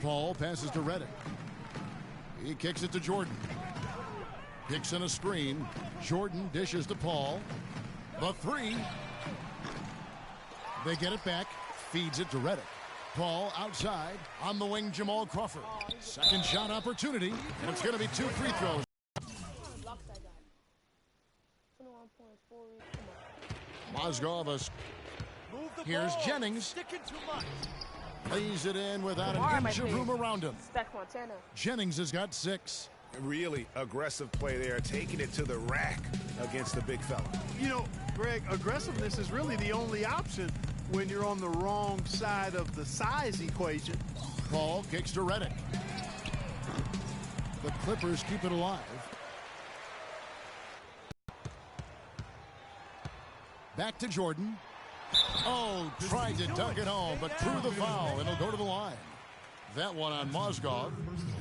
Paul passes to Reddick. He kicks it to Jordan. Picks in a screen. Jordan dishes to Paul. The three. They get it back. Feeds it to Reddick. Paul outside. On the wing, Jamal Crawford. Second shot opportunity. And it's going to be 2 free throws. Mozgov. Here's Jennings. Lays it in without an inch of room around him. Jennings has got 6. Really aggressive play there, taking it to the rack against the big fella. You know, Greg, aggressiveness is really the only option when you're on the wrong side of the size equation. Paul kicks to Reddick. The Clippers keep it alive. Back to Jordan. Oh, tried to dunk it home, but threw the foul, and it'll go to the line. That one on Mozgov.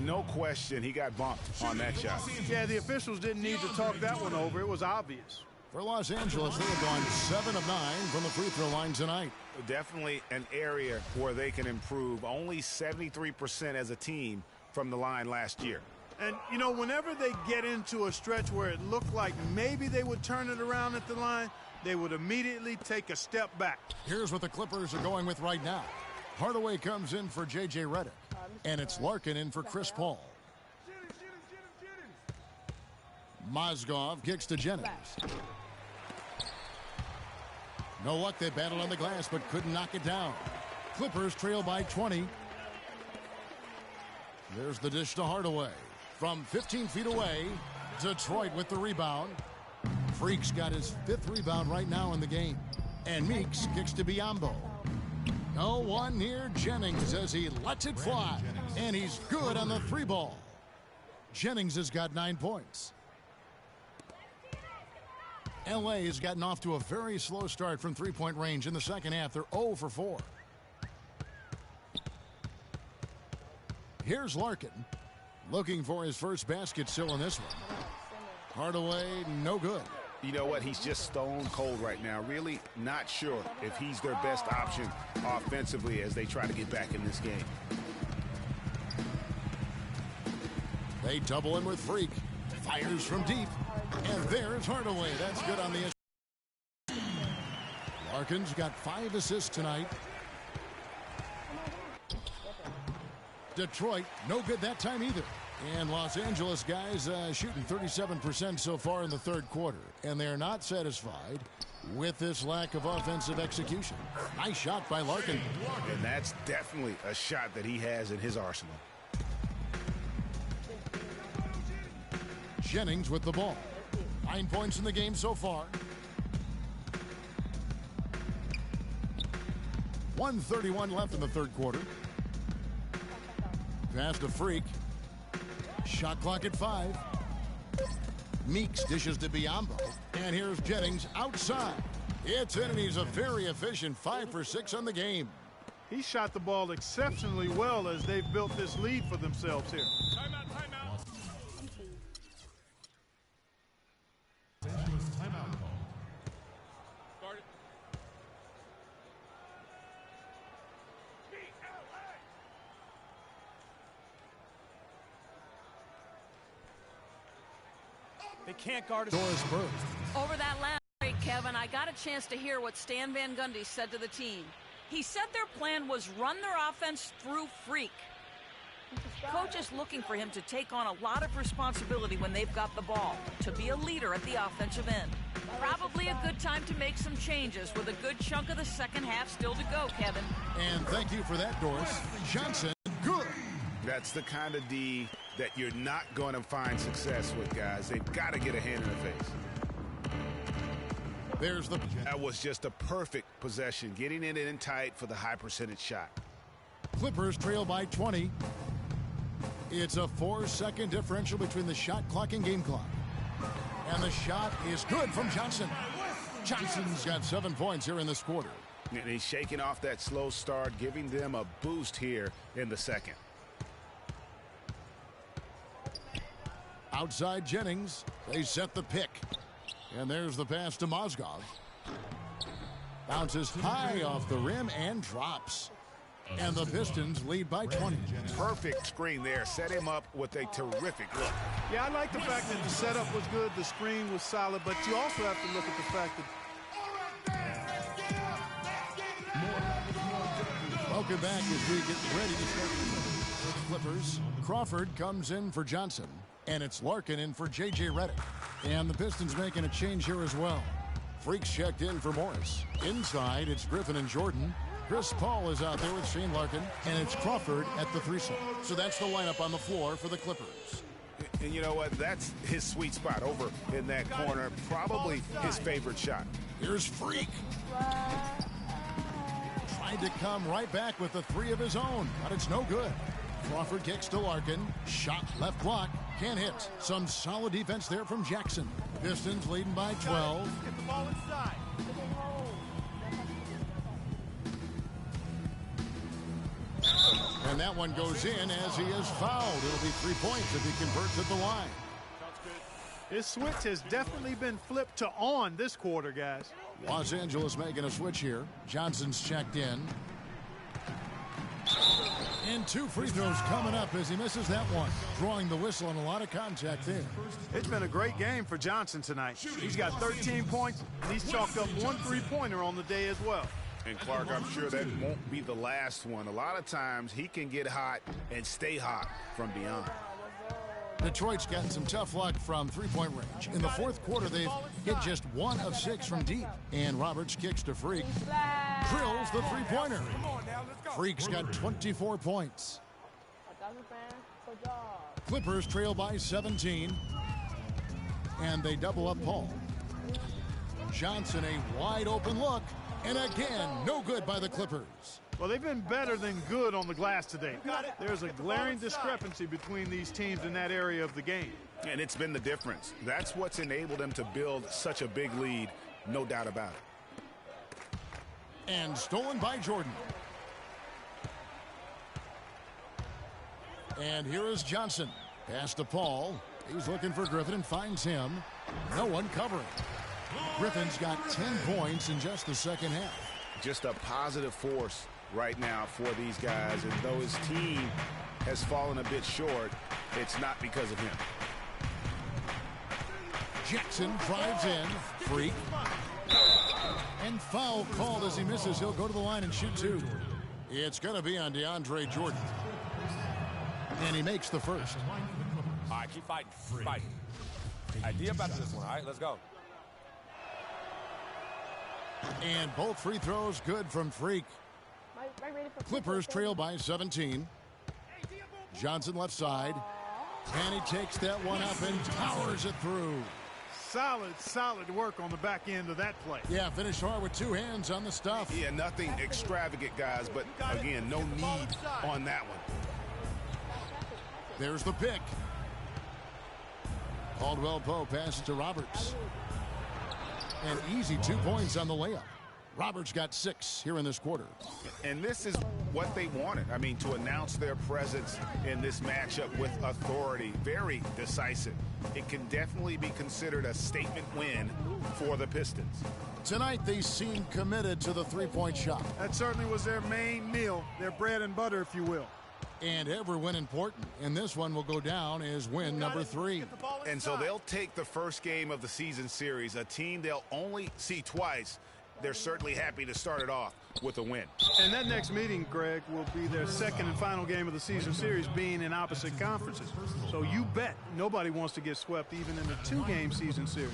No question, he got bumped on that shot. Yeah, the officials didn't need to talk that one over. It was obvious. For Los Angeles, they have gone 7 of 9 from the free throw line tonight. Definitely an area where they can improve. Only 73% as a team from the line last year. And, you know, whenever they get into a stretch where it looked like maybe they would turn it around at the line, they would immediately take a step back. Here's what the Clippers are going with right now. Hardaway comes in for J.J. Redick, and it's Larkin in for Chris Paul. Mozgov kicks to Jennings. No luck, they battled on the glass, but couldn't knock it down. Clippers trail by 20. There's the dish to Hardaway. From 15 feet away, Detroit with the rebound. Freak's got his 5th rebound right now in the game. And Meeks kicks to Biyombo. No one near Jennings as he lets it fly. And he's good on the 3 ball. Jennings has got 9 points. L.A. has gotten off to a very slow start from 3-point range in the second half. They're 0 for 4. Here's Larkin looking for his first basket still in this one. Hardaway, no good. You know what? He's just stone cold right now. Really not sure if he's their best option offensively as they try to get back in this game. They double in with Freak. Fires from deep. And there's Hardaway. That's good on the assist. Larkin's got 5 assists tonight. Detroit, no good that time either. And Los Angeles guys shooting 37% so far in the 3rd quarter. And they're not satisfied with this lack of offensive execution. Nice shot by Larkin. And that's definitely a shot that he has in his arsenal. Jennings with the ball. 9 points in the game so far. 1:31 left in the 3rd quarter. Pass to Freak. Shot clock at 5. Meeks dishes to Biyombo. And here's Jennings outside. It's in, and he's a very efficient 5 for 6 on the game. He shot the ball exceptionally well as they've built this lead for themselves here. Timeout. Timeout call. Start it. They can't guard us. Doris Burke. Over that last break, Kevin, I got a chance to hear what Stan Van Gundy said to the team. He said their plan was run their offense through Freak. Coach is looking for him to take on a lot of responsibility when they've got the ball, to be a leader at the offensive end. Probably a good time to make some changes with a good chunk of the second half still to go, Kevin. And thank you for that, Doris. Johnson, good. That's the kind of D that you're not going to find success with, guys. They've got to get a hand in the face. There's the... That was just a perfect possession, getting it in tight for the high percentage shot. Clippers trail by 20. It's a 4-second differential between the shot clock and game clock. And the shot is good from Johnson. Johnson's got 7 points here in this quarter. And he's shaking off that slow start, giving them a boost here in the second. Outside Jennings. They set the pick. And there's the pass to Mozgov. Bounces high off the rim and drops. And the Pistons lead by 20. Perfect screen there. Set him up with a terrific look. Yeah, I like the fact that the setup was good, the screen was solid, but you also have to look at the fact that... Welcome back as we get ready to start the Clippers. Crawford comes in for Johnson, and it's Larkin in for J.J. Redick. And the Pistons making a change here as well. Freaks checked in for Morris. Inside, it's Griffin and Jordan. Chris Paul is out there with Shane Larkin, and it's Crawford at the 3 slot. So that's the lineup on the floor for the Clippers. And you know what? That's his sweet spot over in that corner. Probably his favorite shot. Here's Freak. Tried to come right back with the 3 of his own, but it's no good. Crawford kicks to Larkin. Shot left block. Can't hit. Some solid defense there from Jackson. Pistons leading by 12. Get the ball inside. And that one goes in as he is fouled. It'll be 3 points if he converts at the line. This switch has definitely been flipped to on this quarter, guys. Los Angeles making a switch here. Johnson's checked in. And 2 free throws coming up as he misses that one. Drawing the whistle and a lot of contact there. It's been a great game for Johnson tonight. He's got 13 points, and he's chalked up 1 3-pointer on the day as well. And Clark, I'm sure that won't be the last one. A lot of times he can get hot and stay hot from beyond. Detroit's gotten some tough luck from 3-point range. In the 4th quarter, they've hit just 1 of 6 from deep. And Roberts kicks to Freak. Drills the 3-pointer. Freak's got 24 points. Clippers trail by 17. And they double up Paul. Johnson, a wide open look. And again, no good by the Clippers. Well, they've been better than good on the glass today. There's a glaring discrepancy between these teams in that area of the game. And it's been the difference. That's what's enabled them to build such a big lead, no doubt about it. And stolen by Jordan. And here is Johnson. Pass to Paul. He's looking for Griffin and finds him. No one covering. Griffin's got 10 points in just the second half. Just a positive force right now for these guys. And though his team has fallen a bit short, it's not because of him. Jackson drives in. Freak. And foul called as he misses. He'll go to the line and shoot 2. It's going to be on DeAndre Jordan. And he makes the first. All right, keep fighting. Fight. Idea about this one. All right, let's go. And both free throws good from Freak. Clippers trail by 17. Johnson left side. And he takes that one up and powers it through. Solid work on the back end of that play. Yeah, finished hard with 2 hands on the stuff. Yeah, nothing extravagant, guys, but again, no need on that one. There's the pick. Caldwell Poe passes to Roberts. And easy 2 points on the layup. Roberts got 6 here in this quarter. And this is what they wanted. I mean, to announce their presence in this matchup with authority. Very decisive. It can definitely be considered a statement win for the Pistons. Tonight, they seem committed to the 3-point shot. That certainly was their main meal, their bread and butter, if you will. And every win important. And this one will go down as win number 3. And so they'll take the first game of the season series, a team they'll only see twice. They're certainly happy to start it off with a win. And that next meeting, Greg, will be their second and final game of the season series, being in opposite conferences. So you bet nobody wants to get swept even in a 2-game season series.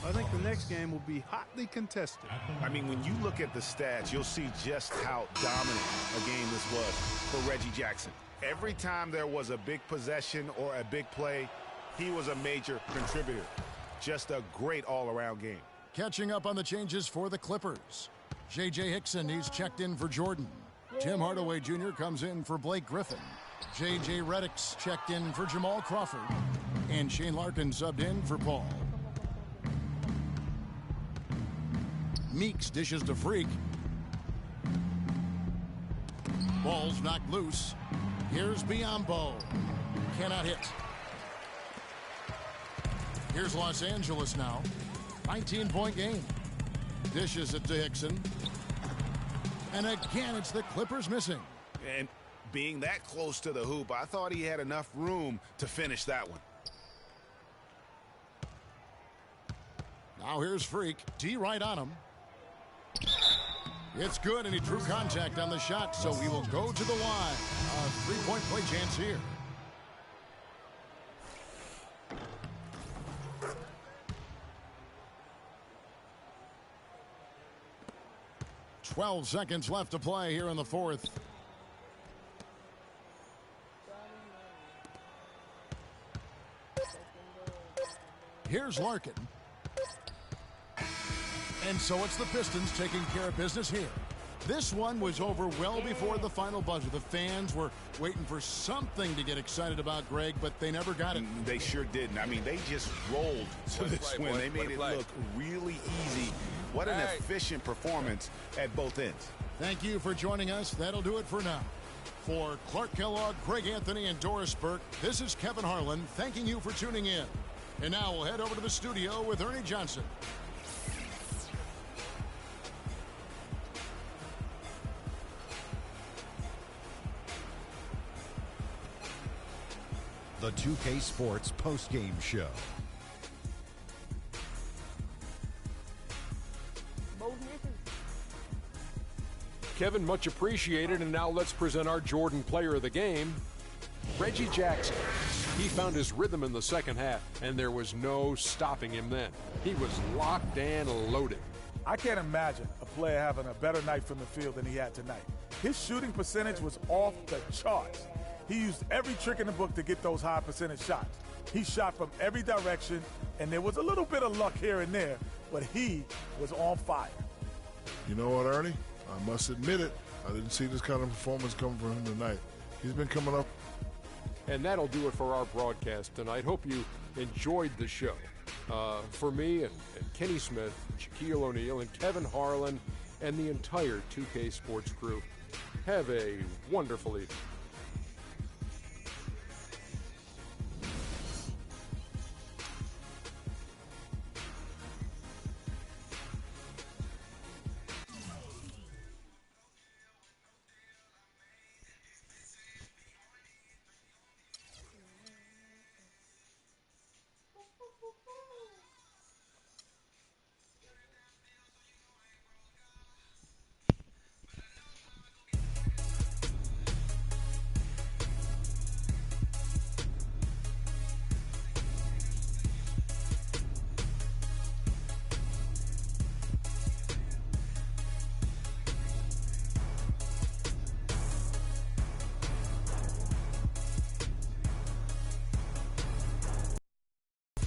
I think the next game will be hotly contested. I mean, when you look at the stats, you'll see just how dominant a game this was for Reggie Jackson. Every time there was a big possession or a big play, he was a major contributor. Just a great all-around game. Catching up on the changes for the Clippers. J.J. Hickson, he's checked in for Jordan. Tim Hardaway Jr. comes in for Blake Griffin. J.J. Redick's checked in for Jamal Crawford. And Shane Larkin subbed in for Paul. Meeks dishes to Freak. Ball's knocked loose. Here's Biyombo. Cannot hit. Here's Los Angeles now. 19-point game. Dishes it to Hickson. And again, it's the Clippers missing. And being that close to the hoop, I thought he had enough room to finish that one. Now here's Freak. D right on him. It's good, and he drew contact on the shot, so he will go to the line. A three-point play chance here. "12 seconds left to play here in the fourth." Here's Larkin. And so it's the Pistons taking care of business here. This one was over well before the final buzzer. The fans were waiting for something to get excited about, Greg, but they never got it. They sure didn't. I mean, they just rolled to this win. They made it look really easy. What an efficient performance at both ends. Thank you for joining us. That'll do it for now. For Clark Kellogg, Greg Anthony, and Doris Burke, this is Kevin Harlan thanking you for tuning in. And now we'll head over to the studio with Ernie Johnson. The 2K Sports postgame show. Kevin, much appreciated, and now let's present our Jordan player of the game, Reggie Jackson. He found his rhythm in the second half, and there was no stopping him then. He was locked and loaded. I can't imagine a player having a better night from the field than he had tonight. His shooting percentage was off the charts. He used every trick in the book to get those high percentage shots. He shot from every direction, and there was a little bit of luck here and there, but he was on fire. You know what, Ernie? I must admit it. I didn't see this kind of performance come from him tonight. He's been coming up. And that'll do it for our broadcast tonight. Hope you enjoyed the show. For me and Kenny Smith, Shaquille O'Neal, and Kevin Harlan, and the entire 2K Sports crew, have a wonderful evening.